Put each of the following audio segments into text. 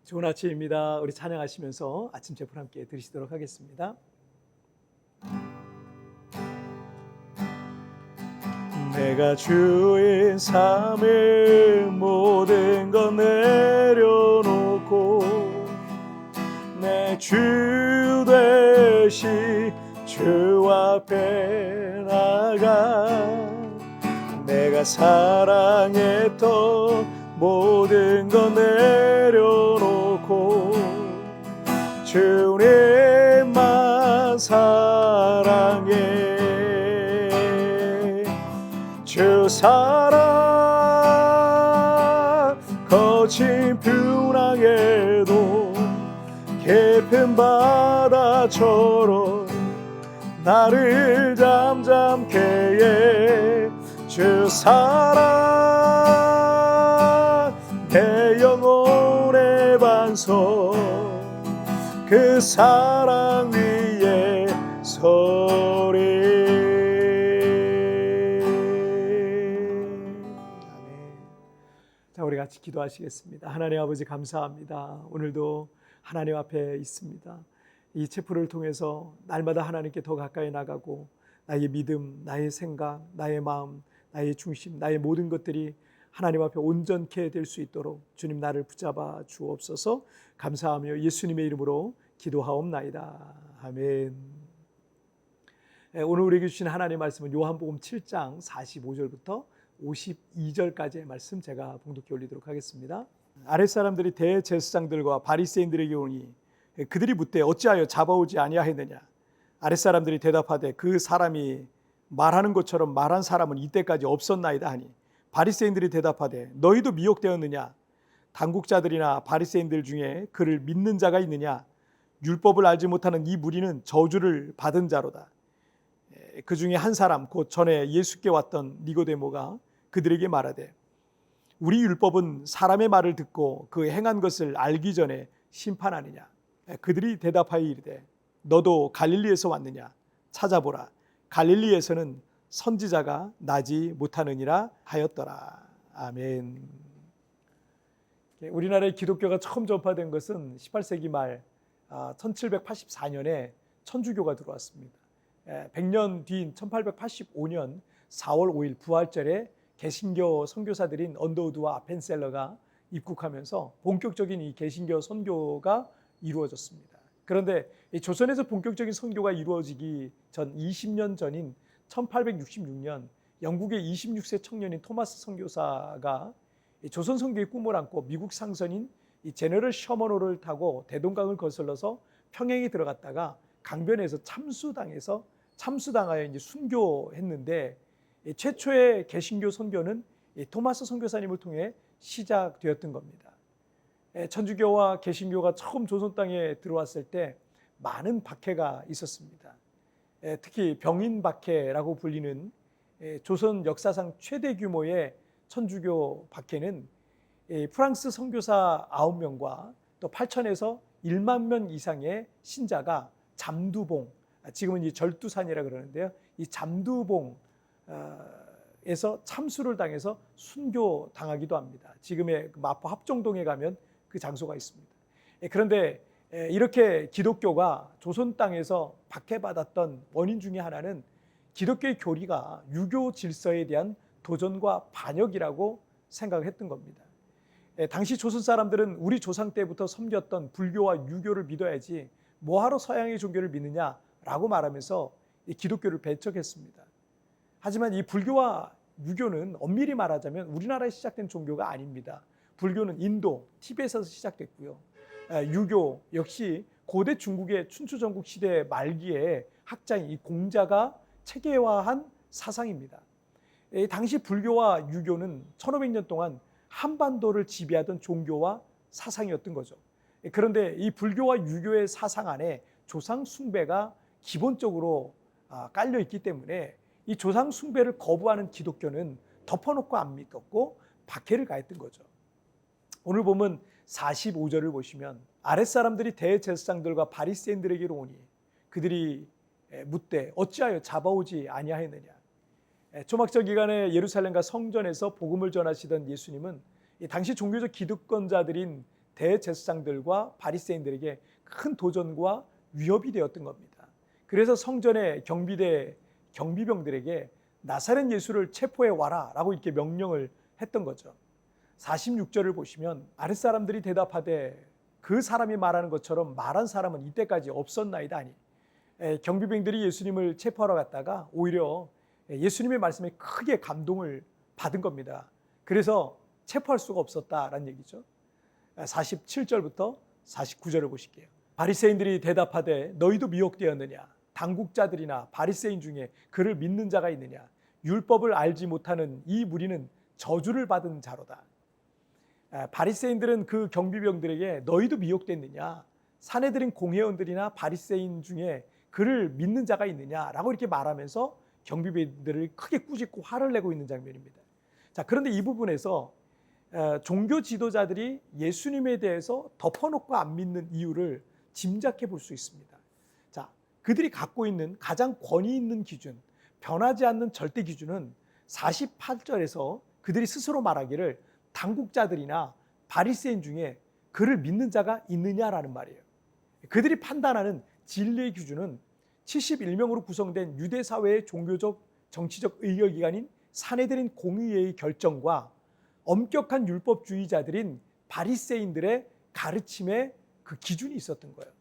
좋은 아침입니다. 우리 찬양하시면서 아침 제풀 함께 들으시도록 하겠습니다. 내가 주인 삼을 모든 것 내려놓고 내 주 되시 주 앞에 나가 내가 사랑했던 모든 것 내려놓고 주님만 사랑해. 주 사랑 거친 풍랑에도 깊은 바다처럼 나를 잠잠케 해. 주 사랑 내 영혼의 반석 그 사랑 위에 서리. 아멘. 자, 우리 같이 기도하시겠습니다. 하나님 아버지 감사합니다. 오늘도 하나님 앞에 있습니다. 이 체프를 통해서 날마다 하나님께 더 가까이 나가고 나의 믿음, 나의 생각, 나의 마음, 나의 중심, 나의 모든 것들이 하나님 앞에 온전케 될 수 있도록 주님 나를 붙잡아 주옵소서. 감사하며 예수님의 이름으로 기도하옵나이다. 아멘. 오늘 우리에게 주신 하나님의 말씀은 요한복음 7장 45절부터 52절까지의 말씀 제가 봉독해 올리도록 하겠습니다. 아랫사람들이 대제사장들과 바리새인들에게 오니 그들이 묻되 어찌하여 잡아오지 아니하였느냐. 아랫사람들이 대답하되 그 사람이 말하는 것처럼 말한 사람은 이때까지 없었나이다 하니 바리새인들이 대답하되 너희도 미혹되었느냐. 당국자들이나 바리새인들 중에 그를 믿는 자가 있느냐. 율법을 알지 못하는 이 무리는 저주를 받은 자로다. 그 중에 한 사람 곧 전에 예수께 왔던 니고데모가 그들에게 말하되 우리 율법은 사람의 말을 듣고 그 행한 것을 알기 전에 심판하느냐. 그들이 대답하여 이르되 너도 갈릴리에서 왔느냐. 찾아보라. 갈릴리에서는 선지자가 나지 못하느니라 하였더라. 아멘. 우리나라의 기독교가 처음 전파된 것은 18세기 말 1784년에 천주교가 들어왔습니다. 100년 뒤인 1885년 4월 5일 부활절에 개신교 선교사들인 언더우드와 아펜셀러가 입국하면서 본격적인 이 개신교 선교가 이루어졌습니다. 그런데 조선에서 본격적인 선교가 이루어지기 전 20년 전인 1866년 영국의 26세 청년인 토마스 선교사가 조선 선교의 꿈을 안고 미국 상선인 이 제너럴 셔먼호를 타고 대동강을 거슬러서 평양에 들어갔다가 강변에서 참수당하여 이제 순교했는데 최초의 개신교 선교는 토마스 선교사님을 통해 시작되었던 겁니다. 천주교와 개신교가 처음 조선 땅에 들어왔을 때 많은 박해가 있었습니다. 특히 병인박해라고 불리는 조선 역사상 최대 규모의 천주교 박해는 프랑스 선교사 9명과 또 8천에서 1만 명 이상의 신자가 잠두봉, 지금은 이 절두산이라 그러는데요. 이 잠두봉에서 참수를 당해서 순교당하기도 합니다. 지금의 마포 합정동에 가면 그 장소가 있습니다. 그런데 이렇게 기독교가 조선 땅에서 박해받았던 원인 중에 하나는 기독교의 교리가 유교 질서에 대한 도전과 반역이라고 생각을 했던 겁니다. 당시 조선 사람들은 우리 조상 때부터 섬겼던 불교와 유교를 믿어야지 뭐하러 서양의 종교를 믿느냐라고 말하면서 이 기독교를 배척했습니다. 하지만 이 불교와 유교는 엄밀히 말하자면 우리나라에 시작된 종교가 아닙니다. 불교는 인도, 티베트에서 시작됐고요. 유교 역시 고대 중국의 춘추전국 시대 말기에 학자인 이 공자가 체계화한 사상입니다. 당시 불교와 유교는 1500년 동안 한반도를 지배하던 종교와 사상이었던 거죠. 그런데 이 불교와 유교의 사상 안에 조상 숭배가 기본적으로 깔려 있기 때문에 이 조상 숭배를 거부하는 기독교는 덮어놓고 안 믿었고 박해를 가했던 거죠. 오늘 보면 45절을 보시면 아랫사람들이 대제사장들과 바리새인들에게로 오니 그들이 묻되 어찌하여 잡아오지 아니하였느냐. 초막절 기간에 예루살렘과 성전에서 복음을 전하시던 예수님은 당시 종교적 기득권자들인 대제사장들과 바리새인들에게 큰 도전과 위협이 되었던 겁니다. 그래서 성전의 경비병들에게 나사렛 예수를 체포해 와라 라고 이렇게 명령을 했던 거죠. 46절을 보시면 아랫사람들이 대답하되 그 사람이 말하는 것처럼 말한 사람은 이때까지 없었나이다 하니, 경비병들이 예수님을 체포하러 갔다가 오히려 예수님의 말씀에 크게 감동을 받은 겁니다. 그래서 체포할 수가 없었다라는 얘기죠. 47절부터 49절을 보실게요. 바리새인들이 대답하되 너희도 미혹되었느냐? 당국자들이나 바리새인 중에 그를 믿는 자가 있느냐? 율법을 알지 못하는 이 무리는 저주를 받은 자로다. 바리새인들은 그 경비병들에게 너희도 미혹됐느냐? 사내들인 공회원들이나 바리새인 중에 그를 믿는 자가 있느냐라고 이렇게 말하면서 경비병들을 크게 꾸짖고 화를 내고 있는 장면입니다. 자, 그런데 이 부분에서 종교 지도자들이 예수님에 대해서 덮어놓고 안 믿는 이유를 짐작해 볼 수 있습니다. 자, 그들이 갖고 있는 가장 권위 있는 기준, 변하지 않는 절대 기준은 48절에서 그들이 스스로 말하기를 당국자들이나 바리새인 중에 그를 믿는 자가 있느냐라는 말이에요. 그들이 판단하는 진리의 기준은 71명으로 구성된 유대 사회의 종교적 정치적 의결기관인 사내들인 공의회의 결정과 엄격한 율법주의자들인 바리새인들의 가르침에 그 기준이 있었던 거예요.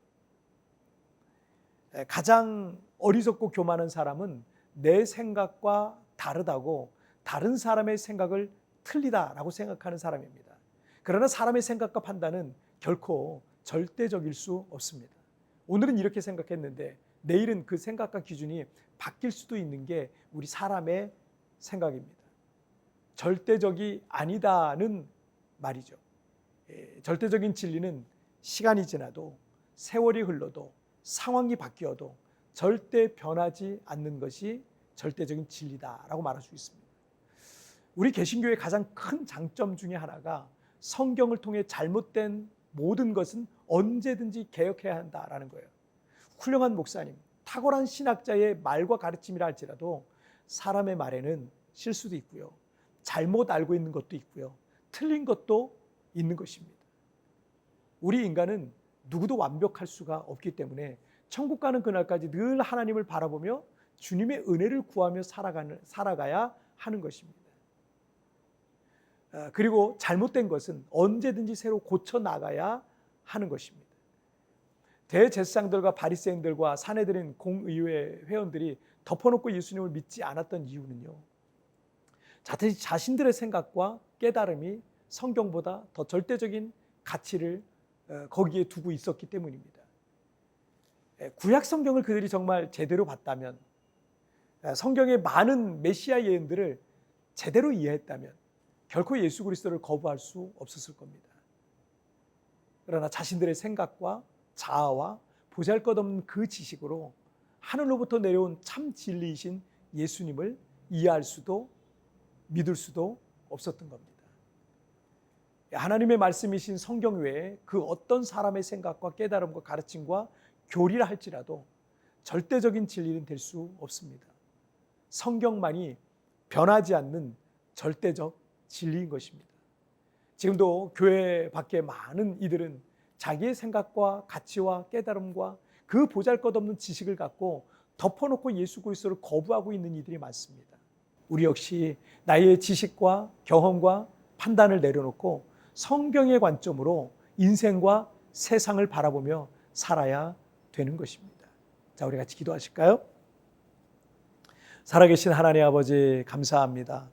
가장 어리석고 교만한 사람은 내 생각과 다르다고 다른 사람의 생각을 틀리다라고 생각하는 사람입니다. 그러나 사람의 생각과 판단은 결코 절대적일 수 없습니다. 오늘은 이렇게 생각했는데 내일은 그 생각과 기준이 바뀔 수도 있는 게 우리 사람의 생각입니다. 절대적이 아니다는 말이죠. 절대적인 진리는 시간이 지나도 세월이 흘러도 상황이 바뀌어도 절대 변하지 않는 것이 절대적인 진리다라고 말할 수 있습니다. 우리 개신교의 가장 큰 장점 중에 하나가 성경을 통해 잘못된 모든 것은 언제든지 개혁해야 한다라는 거예요. 훌륭한 목사님, 탁월한 신학자의 말과 가르침이라 할지라도 사람의 말에는 실수도 있고요, 잘못 알고 있는 것도 있고요, 틀린 것도 있는 것입니다. 우리 인간은 누구도 완벽할 수가 없기 때문에 천국 가는 그날까지 늘 하나님을 바라보며 주님의 은혜를 구하며 살아가야 하는 것입니다. 그리고 잘못된 것은 언제든지 새로 고쳐 나가야 하는 것입니다. 대제사장들과 바리새인들과 사내들인 공의회 회원들이 덮어놓고 예수님을 믿지 않았던 이유는요, 자신들의 생각과 깨달음이 성경보다 더 절대적인 가치를 거기에 두고 있었기 때문입니다. 구약 성경을 그들이 정말 제대로 봤다면, 성경의 많은 메시아 예언들을 제대로 이해했다면 결코 예수 그리스도를 거부할 수 없었을 겁니다. 그러나 자신들의 생각과 자아와 보잘것없는 그 지식으로 하늘로부터 내려온 참 진리이신 예수님을 이해할 수도 믿을 수도 없었던 겁니다. 하나님의 말씀이신 성경 외에 그 어떤 사람의 생각과 깨달음과 가르침과 교리라 할지라도 절대적인 진리는 될 수 없습니다. 성경만이 변하지 않는 절대적 진리인 것입니다. 지금도 교회 밖에 많은 이들은 자기의 생각과 가치와 깨달음과 그 보잘것없는 지식을 갖고 덮어놓고 예수 그리스도를 거부하고 있는 이들이 많습니다. 우리 역시 나의 지식과 경험과 판단을 내려놓고 성경의 관점으로 인생과 세상을 바라보며 살아야 되는 것입니다. 자, 우리 같이 기도하실까요? 살아계신 하나님 아버지, 감사합니다.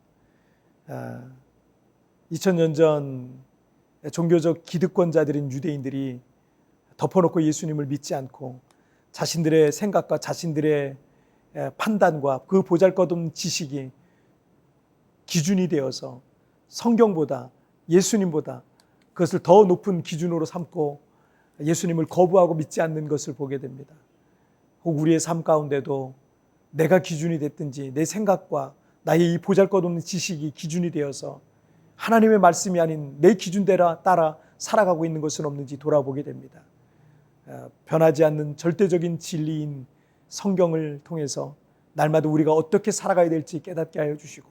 2000년 전 종교적 기득권자들인 유대인들이 덮어놓고 예수님을 믿지 않고 자신들의 생각과 자신들의 판단과 그 보잘것없는 지식이 기준이 되어서 성경보다, 예수님보다 그것을 더 높은 기준으로 삼고 예수님을 거부하고 믿지 않는 것을 보게 됩니다. 혹 우리의 삶 가운데도 내가 기준이 됐든지 내 생각과 나의 이 보잘것없는 지식이 기준이 되어서 하나님의 말씀이 아닌 내 기준대로 따라 살아가고 있는 것은 없는지 돌아보게 됩니다. 변하지 않는 절대적인 진리인 성경을 통해서 날마다 우리가 어떻게 살아가야 될지 깨닫게 하여 주시고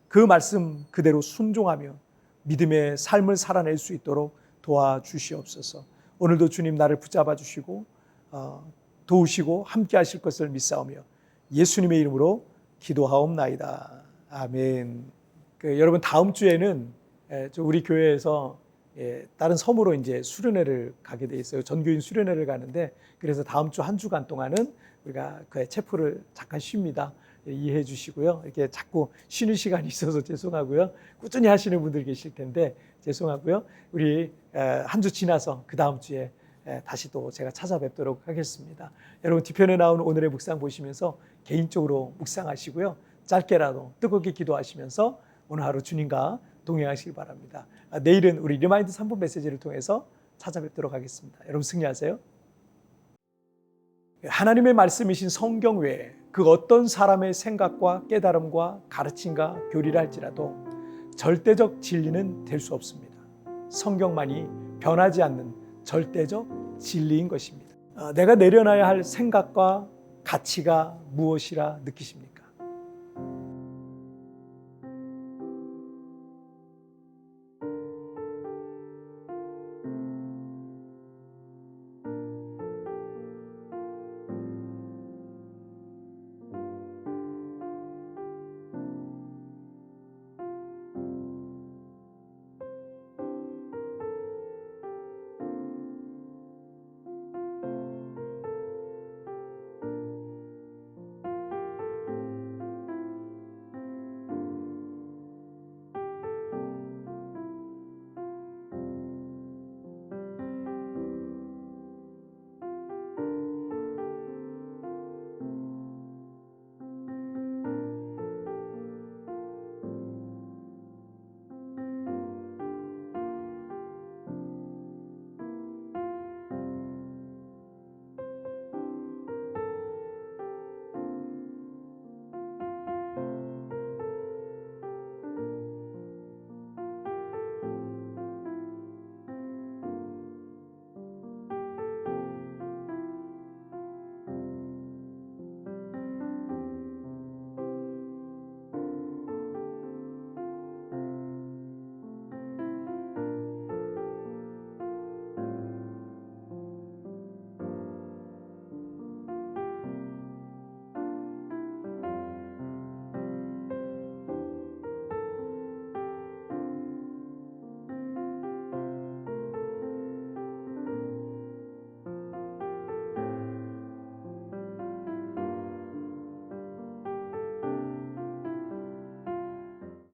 그 말씀 그대로 순종하며 믿음의 삶을 살아낼 수 있도록 도와주시옵소서. 오늘도 주님 나를 붙잡아 주시고 도우시고 함께 하실 것을 믿사오며 예수님의 이름으로 기도하옵나이다. 아멘. 여러분 다음 주에는 우리 교회에서 다른 섬으로 이제 수련회를 가게 돼 있어요. 전교인 수련회를 가는데 그래서 다음 주 한 주간 동안은 우리가 그 체프를 잠깐 쉽니다. 이해해 주시고요. 이렇게 자꾸 쉬는 시간이 있어서 죄송하고요. 꾸준히 하시는 분들 계실 텐데 죄송하고요. 우리 한 주 지나서 그 다음 주에 다시 또 제가 찾아뵙도록 하겠습니다. 여러분 뒤편에 나온 오늘의 묵상 보시면서 개인적으로 묵상하시고요. 짧게라도 뜨겁게 기도하시면서 오늘 하루 주님과 동행하시기 바랍니다. 내일은 우리 리마인드 3분 메시지를 통해서 찾아뵙도록 하겠습니다. 여러분 승리하세요. 하나님의 말씀이신 성경 외에 그 어떤 사람의 생각과 깨달음과 가르침과 교리를 할지라도 절대적 진리는 될 수 없습니다. 성경만이 변하지 않는 절대적 진리인 것입니다. 내가 내려놔야 할 생각과 가치가 무엇이라 느끼십니까?